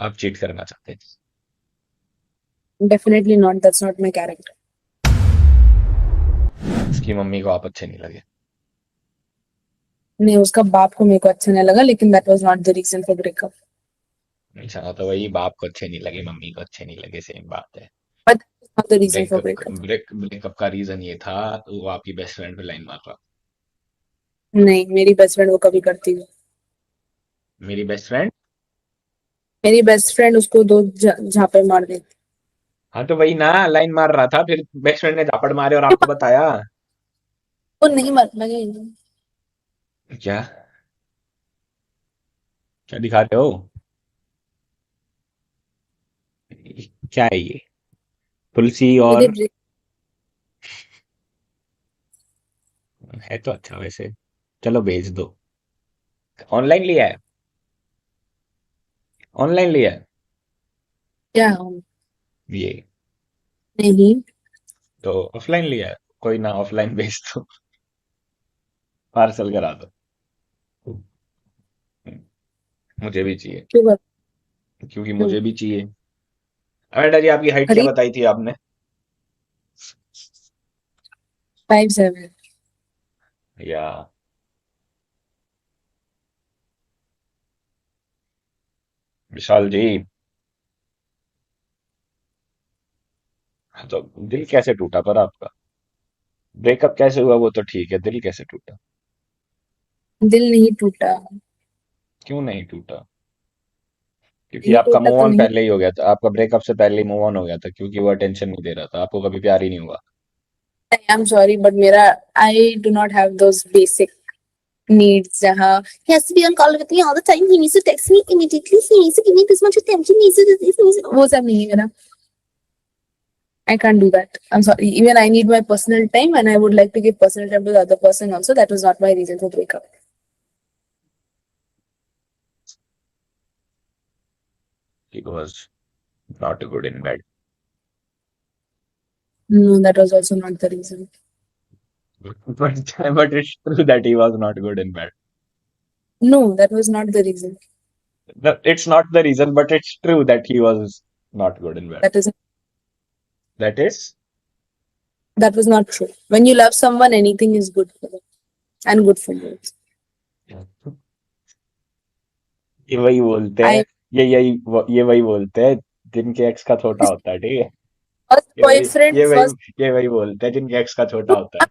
आप चीट करना चाहते थे। Definitely not, that's not my character. उसकी मम्मी को आप अच्छे नहीं लगे। नहीं, उसका बाप को मेरे को अच्छा नहीं लगा, लेकिन that was not the reason for breakup. अच्छा, तो वही बाप को अच्छे नहीं लगे, मम्मी को अच्छे नहीं लगे, सेम बात है। But not the reason for breakup breakup. Breakup का रीजन ये था, वो आपकी बेस्ट फ्रेंड पे लाइन मार रहा। नहीं, मेरी बेस्ट फ्रेंड वो कभी करती है। मेरी बेस्ट फ्रेंड। मेरी बेस्ट फ्रेंड उसको दो झापे मार देती। हाँ तो वही ना, लाइन मार रहा था, फिर बेस्ट फ्रेंड ने झापड़ मारे और आपको बताया। वो नहीं मर लगे। क्या? क्या दिखा रहे हो? क्या है ये? तुलसी मुझे और? है तो अच्छा वैसे। चलो भेज दो। ऑनलाइन लिया है? ऑनलाइन लिया है? क्या? ये नहीं। तो ऑफलाइन लिया है? कोई ना, ऑफलाइन भेज दो। पार्सल करा दो। मुझे भी चाहिए। क्यों क्योंकि क्यों? मुझे भी चाहिए। अमेंडा जी, आपकी हाइट क्या खरीद। बताई थी आपने? 5'7". या विशाल जी। हाँ, तो दिल कैसे टूटा पर आपका? ब्रेकअप कैसे हुआ वो तो ठीक है, दिल कैसे टूटा? दिल नहीं टूटा। क्यों नहीं टूटा? क्योंकि नहीं आपका टूटा मूव तो ऑन नहीं। पहले ही हो गया था, आपका ब्रेकअप से पहले ही मूव ऑन हो गया था, क्योंकि वो अटेंशन नहीं दे रहा था, आपको कभी प्यार ही नहीं हुआ। आई एम सॉरी, बट मेरा आई do not have those basic needs. He has to be on call with me all the time. He needs to text me immediately. He needs to give me this much attention. He needs to do this. He needs to... वो सब नहीं है मेरा. I can't do that. I'm sorry. Even I need my personal time, and I would like to give personal time to the other person also. That was not my reason for breakup. He was not good in bed. No, that was also not the reason. But it's true that he was not good in bed. No, that was not the reason. It's not the reason, but it's true that he was not good in bed. That is That is? that was not true. When you love someone, anything is good for them and good for you. ये वही बोलते हैं। I ये वही बोलते हैं जिनके x का छोटा होता है, ठीक है। first ये वही boyfriend ये वही first. ये वही बोलते हैं जिनके एक्स का छोटा होता है।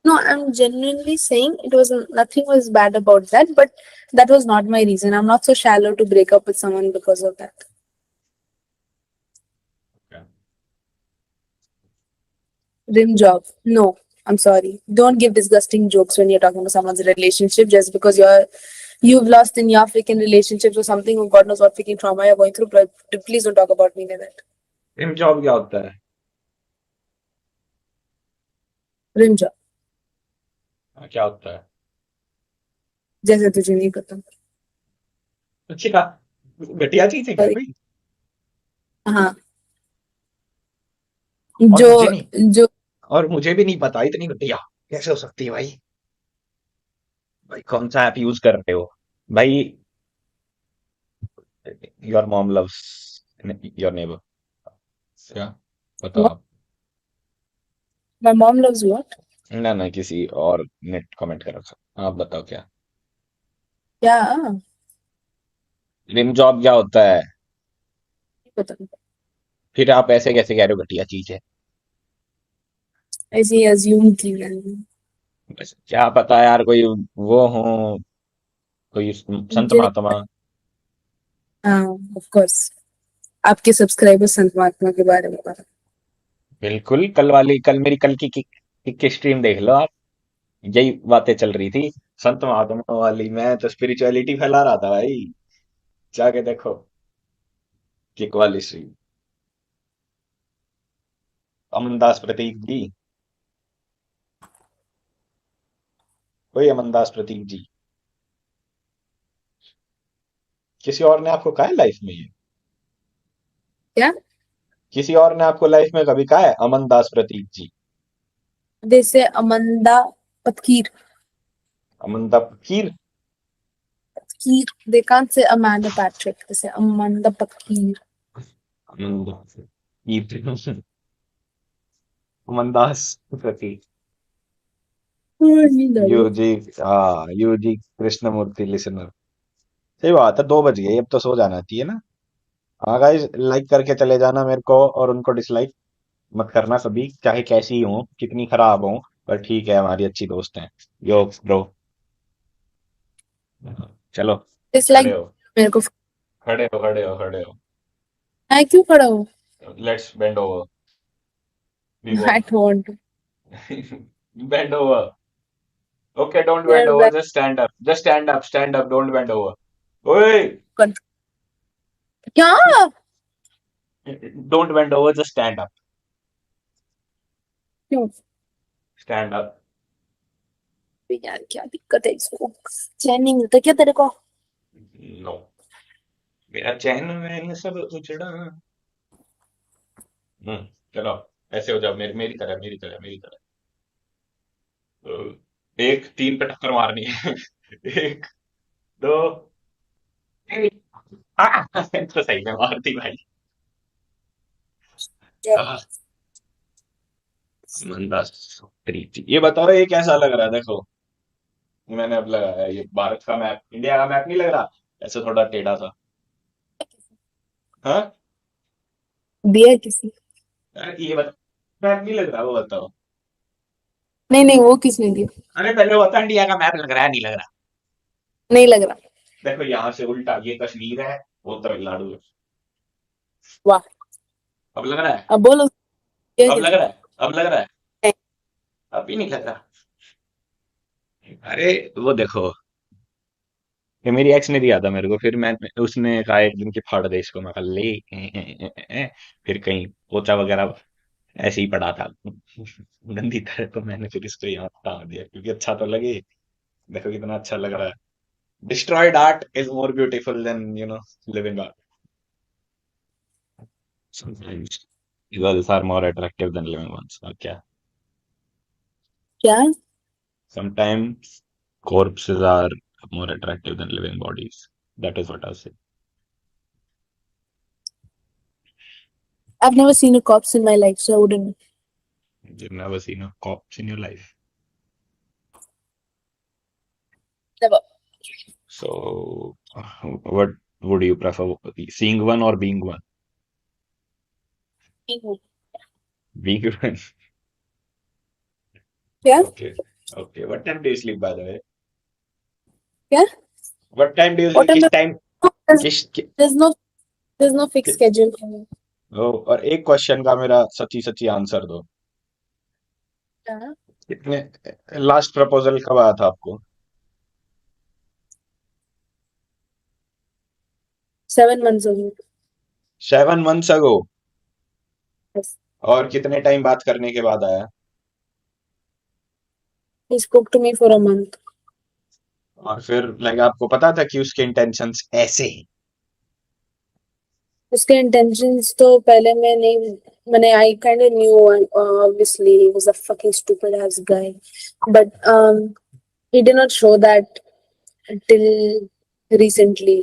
No, I'm genuinely saying it was nothing was bad about that, but that was not my reason. I'm not so shallow to break up with someone because of that. Rim job. No, I'm sorry. Don't give disgusting jokes when you're talking about someone's relationship just because you've lost in your freaking relationships or something, or God knows what freaking trauma you're going through. But please don't talk about me like that. Dream job क्या होता है? Rim job. हाँ, क्या होता है? जैसे तुझे नहीं पता. अच्छा, घटिया चीज है क्या Sorry. कोई? हाँ. और जो मुझे नहीं, जो और मुझे भी नहीं पता, इतनी घटिया कैसे हो सकती है भाई? भाई कौन सा ऐप यूज कर रहे हो भाई? Your mom loves your neighbour. क्या? बताओ what? आप। My mom loves what? ना ना, किसी और ने कमेंट कर रखा, आप बताओ क्या? क्या? नहीं ड्रीम जॉब क्या होता है? पता. फिर आप ऐसे कैसे कह रहे हो घटिया चीज है? ऐसे ही assume की मैंने. बस क्या पता यार, कोई वो हो, कोई संत मुझे नहीं. महात्मा। हाँ, of course. आपके सब्सक्राइबर संत महात्मा के बारे में पता. बिल्कुल, कल मेरी कल की स्ट्रीम देख लो आप। यही बातें चल रही थी, संत महात्मा वाली। मैं तो स्पिरिचुअलिटी फैला रहा था भाई। जाके देखो किक वाली स्ट्रीम। अमनदास प्रतीक जी। कोई अमनदास प्रतीक जी। किसी और ने आपको कहा है लाइफ में ये? क्या? किसी और ने आपको लाइफ में कभी कहा है अमनदास प्रतीक जी? जैसे अमंदा पतकीर. अमनदा फकीर? Pakir. They can't say Amanda Patrick. They say Amanda Pakir. मंदास प्रतीक Oh, UG UG Krishnamurti listener. सही बात है, 2 बज गए, अब तो सो जाना चाहिए ना। हाँ गाइस, लाइक करके चले जाना मेरे को, और उनको डिसलाइक मत करना कभी, चाहे कैसी हो, कितनी खराब हो, पर ठीक है, हमारी अच्छी दोस्त हैं। यो ब्रो, चलो। it's like खड़े हो, मेरे को खड़े हो, खड़े हो, खड़े हो। मैं क्यों खड़ा हूँ? Let's bend over, we I walk. don't want to. Bend over. Okay, don't bend You're over, back. Just stand up, just stand up, stand up, don't bend over. ओए, क्या? Don't bend over, just stand up, क्यों? Stand up. यार क्या दिक्कत है इसको? चैन नहीं मिलता क्या तेरे को? नो, मेरा चैन मैंने सब उजड़ा। चलो, ऐसे हो जाओ, मेरी मेरी तरह, मेरी तरह, मेरी तरह। एक, 3 पे टक्कर मारनी है। एक, दो, तीन। तो सही में मारती भाई। आह, मंदा प्रीति। ये बताओ, ये कैसा लग रहा है? देखो, मैंने अब लगाया है, ये भारत का मैप, इंडिया का मैप नहीं लग रहा? ऐसे थोड़ा टेढ़ा सा। हाँ, दिया है किसी? अरे ये बता, मैप नहीं लग रहा, वो बताओ। नहीं नहीं, वो किसने दिया? अरे पहले वो बता, इंडिया का मैप लग रहा है, नहीं लग रहा? नहीं लग रहा। देखो, यहाँ से उल्टा, ये कश्मीर है, वो तमिलनाडु है। वाह। अब लग रहा है? अब बोलो, दिया अब लग किसने? रहा है? अब लग रहा है? नहीं। अब भी नहीं लग रहा? अरे वो देखो, ये मेरी एक्स ने दिया था मेरे को, फिर मैं, उसने कहा एक दिन की फाड़ दे इसको, मैं कहा ले फिर कहीं पोचा वगैरह ऐसे ही पड़ा था गंदी तरह, तो मैंने फिर इसको यहाँ टांग दिया, क्योंकि अच्छा तो लगे। देखो कितना अच्छा लग रहा है। Destroyed art is more beautiful than living art. Sometimes girls are more attractive than living ones, और क्या? क्या? Sometimes corpses are more attractive than living bodies. That is what I was saying. I've never seen a corpse in my life, so I wouldn't know. You've never seen a corpse in your life. Never. So, what would you prefer? Seeing one or being one? Being one. क्या? Okay. Okay. What time do you sleep, by the way? क्या? What time do you What sleep? am किस I? Time? There's, किस कि, there's no there's no fixed कि, schedule for me. और एक question का मेरा सच्ची सच्ची आंसर दो। क्या? कितने, लास्ट प्रपोजल कब आया था आपको? 7 months ago. 7 months ago? Yes. और कितने टाइम बात करने के बाद आया? He spoke to me for a month. और फिर लाइक आपको पता था कि उसके इंटेंशंस ऐसे हैं? उसके intentions तो पहले मैं नहीं, मैंने I kind of knew, and obviously he was a fucking stupid ass guy, but he did not show that till recently.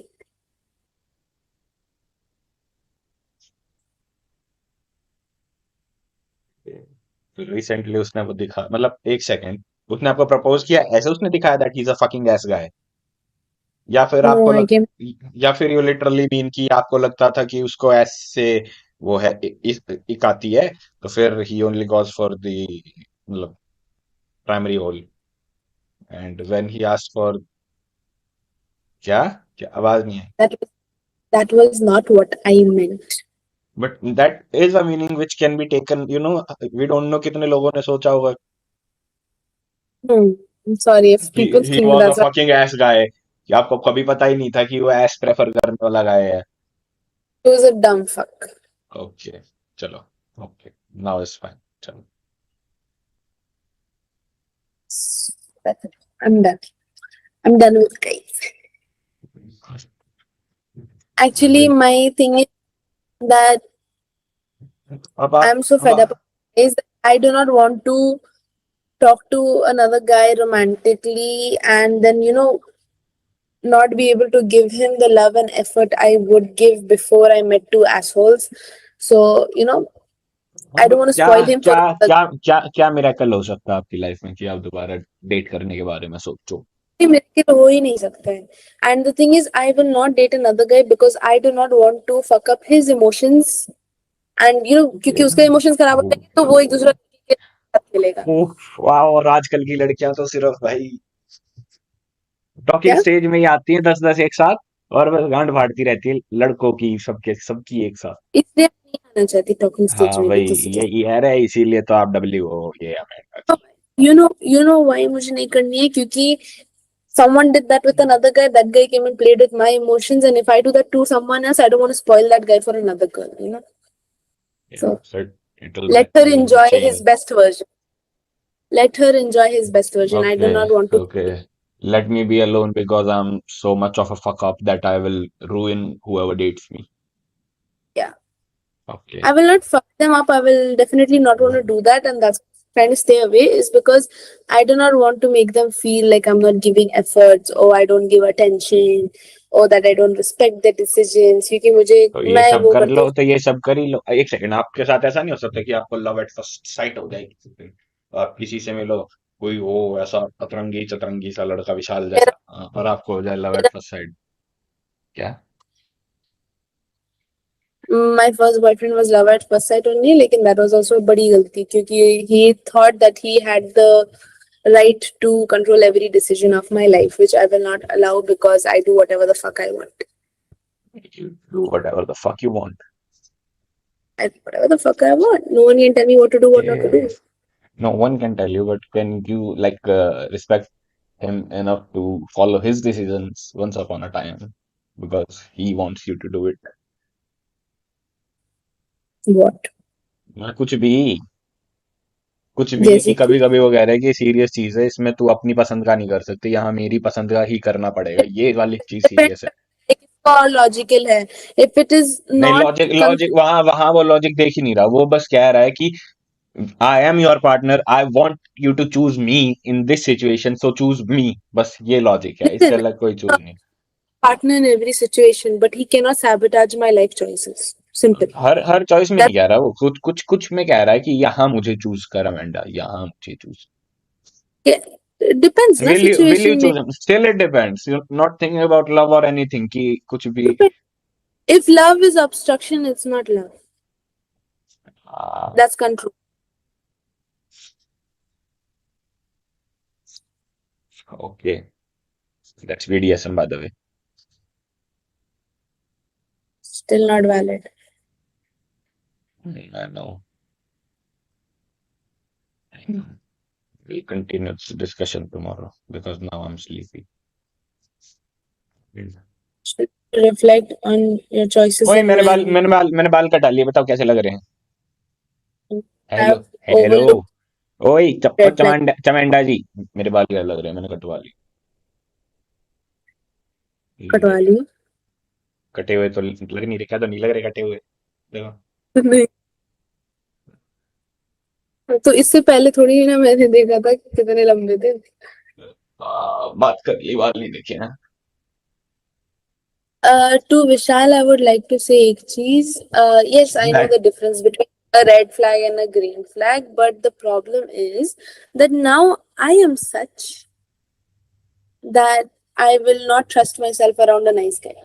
Recently उसने वो दिखा, मतलब एक सेकंड, उसने आपको प्रपोज किया ऐसे, उसने दिखाया that he is a fucking ass guy? या फिर No, आपको I लग, came. या फिर यू लिटरली मीन कि आपको लगता था कि उसको ऐसे वो है, इक आती है, तो फिर he only goes for the, मतलब primary hole, and when he asked for, क्या? क्या आवाज नहीं आई? That was not what I meant. But that is a meaning which can be taken, we don't know कितने लोगों ने सोचा होगा I'm sorry if कि people he think was a that's what. Fucking ass guy, कि आपको कभी पता ही नहीं था कि वो एस प्रेफर करने वाला गाय है। He was a dumb fuck. Okay, चलो, ओके, नाउ इट्स फाइन, चलो। That's it. I'm done. I'm done with guys. Actually, my thing is that अब आप, I'm so fed up is that I do not want to talk to another guy romantically and then not be able to give him the love and effort I would give before I met two assholes. So, you know, हाँ I तो don't want to क्या spoil him क्या for the क्या क्या क्या miracle हो सकता है आपकी लाइफ में कि आप दोबारा डेट करने के बारे में सोचो? मेरे हो ही नहीं सकता है and the thing is I will not date another guy because I do not want to fuck up his emotions and you know क्योंकि उसका इमोशंस खराब हो जाएंगे तो वो एक दूसरे के साथ खेलेगा वाह, और आजकल की लड़कियां तो सिर्फ भाई टॉकिंग क्या स्टेज में ही आती हैं, 10-10 एक साथ, और बस गांड फाड़ती रहती है लड़कों की, सबके सबकी एक साथ। इसलिए मैं नहीं आना चाहती टॉकिंग स्टेज हाँ में भी भाई, किसी के ये है रे, इसीलिए तो आप डब्ल्यू हो, ये अमेरिका साथ की। यू नो व्हाई मुझे नहीं करनी है क्योंकि someone did that with another guy, that guy came and played with my emotions, and if I do that to someone else, I don't want to spoil that guy for another girl, you know. Yeah, So so let her it'll enjoy his change. best version. Let her enjoy his best version. I do Okay, not want to. okay. Let me be alone because I'm so much of a fuck up that I will ruin whoever dates me. Yeah, I Okay. will not fuck them up. I will definitely not want to do that, and that's trying to stay away is because I do not want to make them feel like I'm not giving efforts or I don't give attention or that I don't respect their decisions. क्योंकि मुझे तो ये मैं सब वो कर करती लो, हूँ तो ये सब कर ही लो। एक सेकंड, आपके साथ ऐसा नहीं हो सकता कि आपको लव एट फर्स्ट साइट हो जाए किसी दिन? आप किसी से मिलो, कोई हो ऐसा अतरंगी चतरंगी सा लड़का विशाल मेरा जैसा, और आपको हो जाए लव एट फर्स्ट साइट? क्या? My first boyfriend was love at first sight only, लेकिन that was also a बड़ी गलती क्योंकि he thought that he had the right to control every decision of my life, which I will not allow because I do whatever the fuck I want. You do whatever the fuck you want. I do whatever the fuck I want. No one can tell me what to do, what not to Okay. do. No one can tell you, but can you like respect him enough to follow his decisions once upon a time because he wants you to do it? What? कुछ भी, कुछ भी कि जैसे कि कभी कभी वो कह रहे हैं कि सीरियस चीज है, इसमें तू अपनी पसंद का नहीं कर सकती, यहाँ मेरी पसंद का ही करना पड़ेगा, ये वाली चीज depends सीरियस है। और लॉजिकल है. If it is नहीं, not लॉजिक लॉजिक वहां वहां वो लॉजिक देख ही नहीं रहा, वो बस कह रहा है कि I am your partner, I want you to choose me in this situation, so choose me, बस ये लॉजिक है, इससे listen, अलग कोई चूज नहीं। partner in every situation, but he cannot sabotage my life choices. Simple. Her her choice में नहीं That कह रहा वो, कुछ कुछ कुछ में कह रहा है कि यहाँ मुझे चूज कर अमेंडा, यहाँ मुझे choose. it depends, na will you situation में. choose him? Still it depends, you're not thinking about love or anything कि कुछ भी। If love is obstruction, it's not love. Ah, That's control. okay, that's BDSM by the way. Still not valid. I know. I know. We'll continue this discussion tomorrow because now I'm sleepy. Should reflect on your choices ओए, in men. मैंने बाल कटा लिए, बताओ कैसे लग रहे हैं? Hello, Have hello. overlooked ओए red flag. चमेंडा चमेंडा जी, मेरे बाल क्या लग रहे हैं? मैंने कटवा कटवा लिए। ली. कटे हुए तो लग नहीं रहे, क्या तो नहीं लग रहे कटे हुए, देखो। नहीं. तो इससे पहले थोड़ी ना मैंने देखा था कि कितने लंबे थे. बात कर ली, बाल नहीं देखे हैं। To Vishal, I would like to say एक चीज. Yes, I know That the difference between a red flag and a green flag, but the problem is that now I am such that I will not trust myself around a nice guy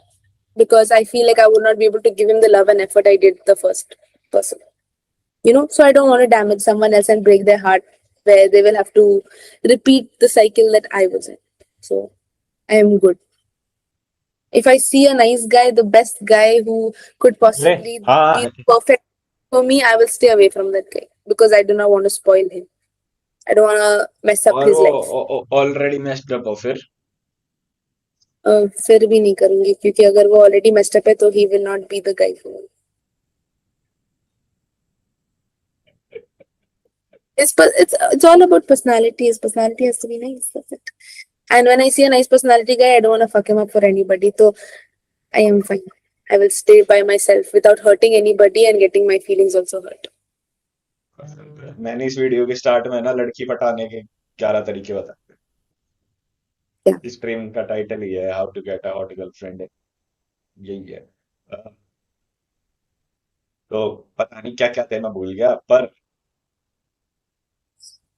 because I feel like I would not be able to give him the love and effort I did the first person. You know, so I don't want to damage someone else and break their heart where they will have to repeat the cycle that I was in. So I am good. If I see a nice guy, the best guy who could ले, possibly be हाँ। perfect for me, I will stay away from that guy because I do not want to spoil him. I don't want to mess up और his life. वो already messed up हो फिर? फिर भी नहीं करूंगी क्योंकि अगर वो ऑलरेडी मेस्ड अप है तो he will not be the guy for me. It's all about personality. His personality has to be nice. That's it. And when I see a nice personality guy, I don't want to fuck him up for anybody. So I am fine. I will stay by myself without hurting anybody and getting my feelings also hurt. मैंने इस video के start में ना लड़की पटाने के 11 तरीके बताए। Yeah. इस प्रेम का टाइटल ही है, how to get a hot girlfriend, यही है। तो पता नहीं क्या क्या थे, मैं भूल गया, पर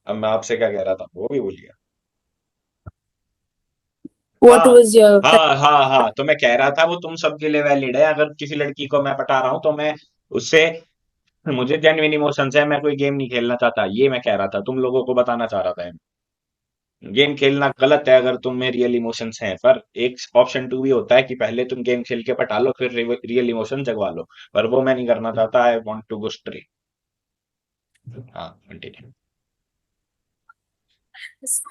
अब मैं आपसे क्या कह रहा था वो भी भूल गया। What हाँ was your हाँ हाँ हाँ, तो मैं कह रहा था वो तुम सबके लिए वैलिड है, अगर किसी लड़की को मैं पटा रहा हूँ तो मैं उससे, मुझे जेन्युइन इमोशंस है, मैं कोई गेम नहीं खेलना चाहता, ये मैं कह रहा था, तुम लोगों को बताना चाह रहा था। गेम खेलना गलत है अगर तुम में रियल इमोशंस हैं, पर एक ऑप्शन टू भी होता है कि पहले तुम गेम खेल के पटा लो फिर रियल इमोशन जगवा लो, पर वो मैं नहीं करना चाहता। I want to go straight. हाँ, कंटिन्यू।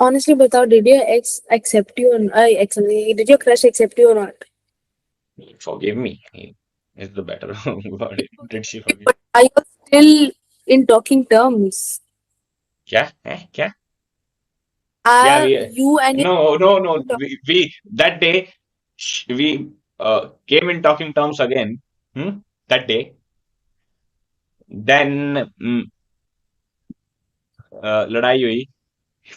honestly बताओ, did your ex accept you or did your crush accept you or not? Forgive me is the better word. Did she forgive? But are you still in talking terms? क्या है क्या? Yeah, Are we, you and your no, in talk- we that day we came in talking terms again, that day, then लड़ाई हुई,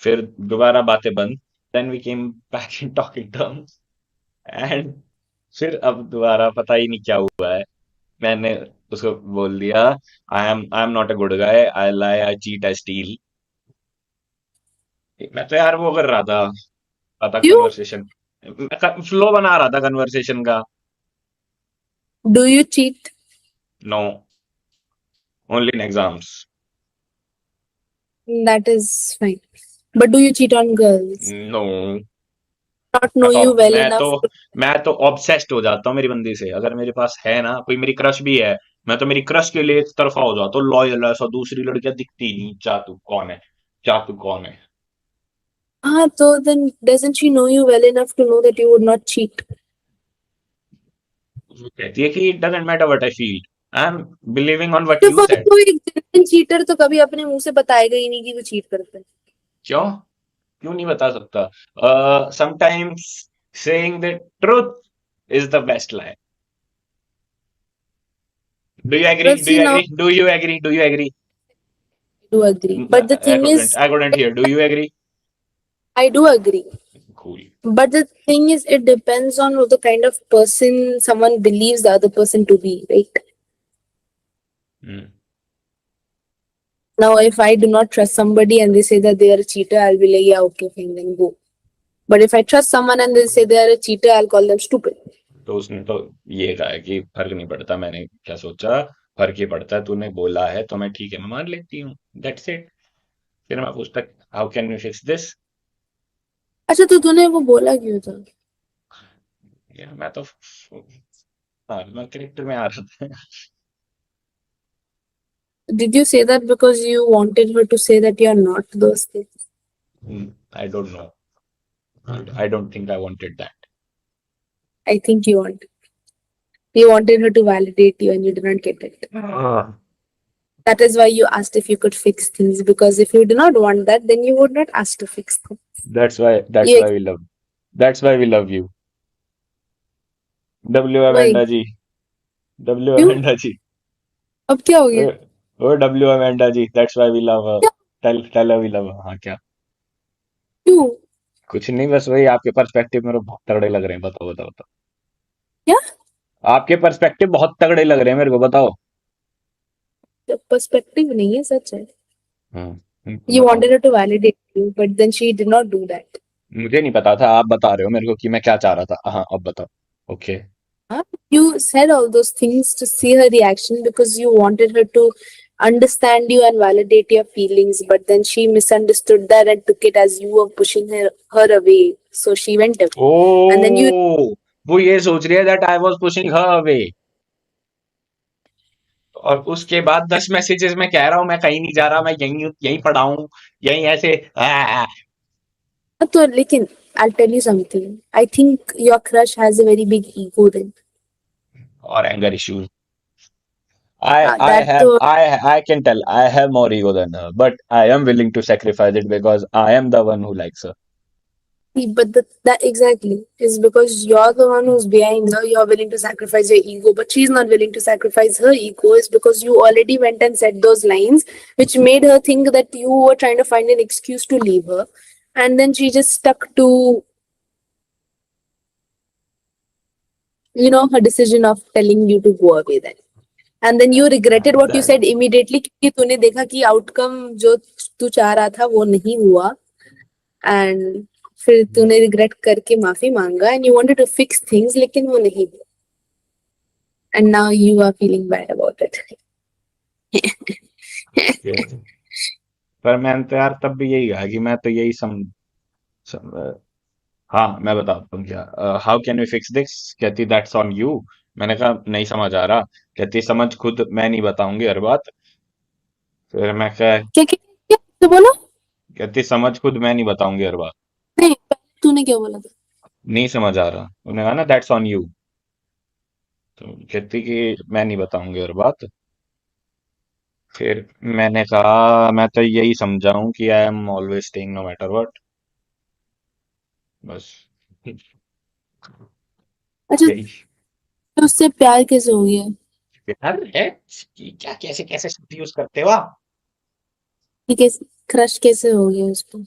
फिर दोबारा बातें बंद, then we came back in talking terms, and फिर अब दोबारा पता ही नहीं क्या हुआ है। मैंने उसको बोल दिया, I am not a good guy, I lie, I cheat, I steel. मैं तो यार वो कर रहा था you? कन्वर्सेशन, फ्लो बना रहा था कन्वर्सेशन का। Do you cheat? No, only in exams. That is fine. But do you cheat on girls? No, Not मैं know तो you well मैं तो enough to मैं तो ऑब्सेस्ड हो जाता हूँ मेरी बंदी से, अगर मेरे पास है ना कोई, मेरी क्रश भी है, मैं तो मेरी क्रश के लिए एक तरफा हो जाता हूँ, लॉयल, ऐसा दूसरी लड़कियां दिखती ही नहीं, चाह तू कौन है, चाह तू कौन है। so then doesn't she know you well enough to know that you would not cheat? वो कहती है कि it doesn't matter what I feel, I am believing on what तो यू फिर सेड। कोई genuine cheater तो कभी अपने मुंह से बताएगा ही नहीं कि वो चीट करता है। क्यों, क्यों नहीं बता सकता? Sometimes saying the truth is the best lie. Do you agree, But do see you now agree, do you agree, do you agree? I do agree. But the I thing couldn't, is, I couldn't hear, do you agree? I do agree. Cool. But the thing is, it depends on the kind of person someone believes the other person to be, right? Hmm. Now, if I do not trust somebody and they say that they are a cheater, I'll be like, yeah, okay, fine, then go. But if I trust someone and they say they are a cheater, I'll call them stupid. तो उसने तो ये कहा है कि फर्क नहीं पड़ता, मैंने क्या सोचा, फर्क ही पड़ता है, तूने बोला है तो मैं ठीक है, मैं मान लेती हूँ, दैट्स इट। फिर मैं पूछता, how can you fix this? अच्छा, तो तूने वो बोला क्यों था? यार मैं तो, हाँ, मैं कैरेक्टर में आ रहा था। Did you say that because you wanted her to say that you are not those things? I don't know, I don't think I wanted that. I think you wanted. You wanted her to validate you and you did not get it. That is why you asked if you could fix things, because if you do not want that, then you would not ask to fix them. That's You why we love, that's why we love you, W why? Amanda ji, W क्यों? Amanda ji, अब क्या हो गया? Oh W Amanda ji, that's why we love her, क्या? Tell her we love her. हाँ क्या? क्यों? कुछ नहीं, बस वही, आपके पर्सपेक्टिव मेरे को बहुत तगड़े लग रहे हैं, बताओ बताओ बताओ। क्या? आपके पर्सपेक्टिव बहुत तगड़े लग रहे हैं मेरे को, बताओ। पर्सपेक्टिव नहीं है, सच है. You बताओ। wanted her to validate you, but then she did not do that. मुझे नहीं पता था, आप बता रहे हो मेरे को कि मैं क्या चाह रहा था। हाँ, अब बताओ। Okay. Huh? You said all those things to see her reaction because you wanted her to understand you and validate your feelings, but then she misunderstood that and took it as you were pushing her away. So she went away. And then you ओ, वो ये सोच रही है that I was pushing her away, और उसके बाद 10 messages में कह रहा हूं मैं कहीं नहीं जा रहा, मैं यहीं यहीं पड़ा हूं, यहीं ऐसे तो लेकिन I'll tell you something. I think your crush has a very big ego then. और anger issues. I That have, I can tell I have more ego than her, but I am willing to sacrifice it because I am the one who likes her. but that exactly is because you're the one who's behind her. You're willing to sacrifice your ego, but she's not willing to sacrifice her ego. Is because you already went and said those lines, which made her think that you were trying to find an excuse to leave her, and then she just stuck to you know, her decision of telling you to go away then. And then you regretted what you That said immediately क्योंकि तूने देखा कि outcome जो तू चाह रहा था वो नहीं हुआ, एंड फिर तूने रिग्रेट करके माफी मांगा and you wanted to fix things लेकिन वो नहीं हुआ, and now you are feeling bad about it. yes. पर मैंने तो यार तब भी यही कहा कि मैं तो यही हाँ मैं बताता हूँ क्या. How can we fix this, कहती दैट्स ऑन यू. मैंने कहा नहीं समझ आ रहा. कहती समझ खुद, मैं नहीं बताऊंगी हर बात. फिर मैं कहा, क्या क्या क्या तो बोला. कहती समझ खुद, मैं नहीं बताऊंगी हर बात. नहीं पहले तूने क्या बोला था. नहीं समझ आ रहा, उन्होंने कहा ना दैट्स ऑन यू. तो कहती कि मैं नहीं बताऊंगी हर बात. फिर मैंने कहा मैं तो यही समझा हूँ कि I am always staying no matter what. बस अच्छा, यही. तो उससे प्यार कैसे हो गया. प्यार है कि क्या, कैसे कैसे शब्द यूज करते हो आप. ये कैसे क्रश कैसे हो गया उसको.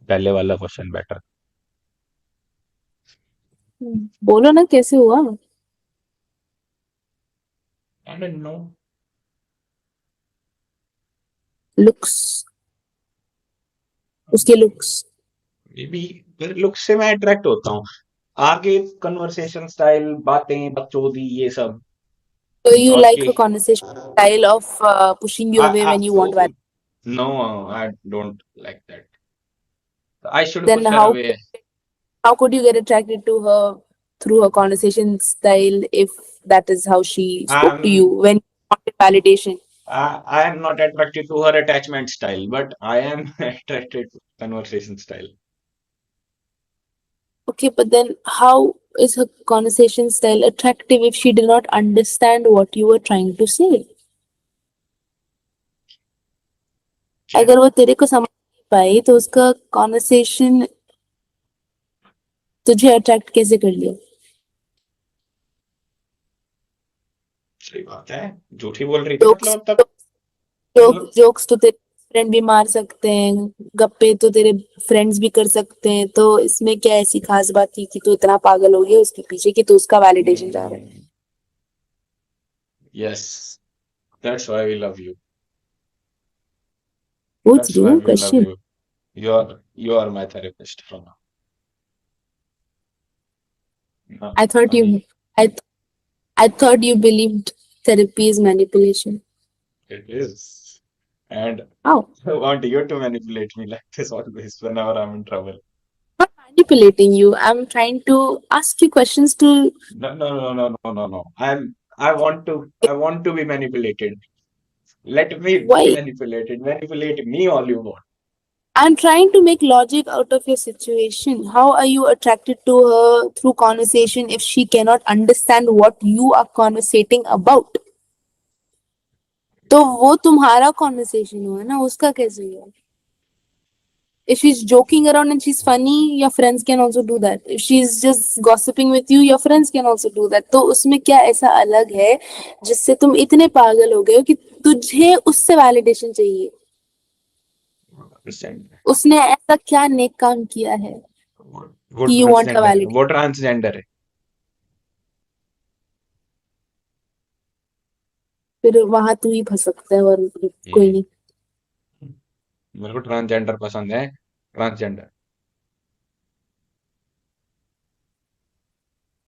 पहले वाला क्वेश्चन बेटर. बोलो ना कैसे हुआ. I don't know. लुक्स, उसके लुक्स. मे बी लुक से मैं अट्रैक्ट होता हूँ. आगे कन्वर्सेशन स्टाइल, बातें बकचोदी ये सब. So you like बाकी her conversation style of pushing you away when you want validation. no, I don't like that. I should Then push her away. how could you get attracted to her through her conversation style if that is how she spoke to you I'm when you wanted validation? I am not attracted to her attachment style, but I am attracted to conversation style. Okay, but then how is her conversation style attractive if she did not understand what you were trying to say? क्या अगर वो तेरे को समझ नहीं पाई तो उसका conversation तुझे अट्रैक्ट कैसे कर लिया. सही बात है. झूठी बोल रही थी जोक्स मतलब अब तक. मतलब जोक्स तो तेरे फ्रेंड भी मार सकते हैं, गप्पे तो तेरे फ्रेंड्स भी कर सकते हैं, तो इसमें क्या ऐसी खास बात थी कि तू इतना पागल हो गया उसके पीछे कि तू उसका वैलिडेशन चाह रहा है. yes, that's why we love you. पूछ That's रही why हूँ we love question. you. You are my therapist from now. I thought you I I thought you believed therapy is manipulation. It is. And How? I want you to manipulate me like this always whenever I'm in trouble. Not manipulating you. I'm trying to ask you questions to. No, no, no, no, no, no, no. I want to be manipulated. Let me be Why? manipulated. Manipulate me all you want. I'm trying to make logic out of your situation. How are you attracted to her through conversation if she cannot understand what you are conversating about? तो वो तुम्हारा conversation हुआ ना, उसका कैसे हुआ. If she's joking around and she's funny, your friends can also do that. If she's just gossiping with you, your friends can also do that. तो उसमें क्या ऐसा अलग है जिससे तुम इतने पागल हो गए हो कि तुझे उससे वैलिडेशन चाहिए. Understand? उसने ऐसा क्या नेक काम किया है वो कि यू वांट हर ट्रांसजेंडर है. वैलिडेशन. वो ट्रांसजेंडर है. फिर वहां तू ही फंस सकता है और कोई नहीं. मेरे को ट्रांसजेंडर पसंद है. ट्रांसजेंडर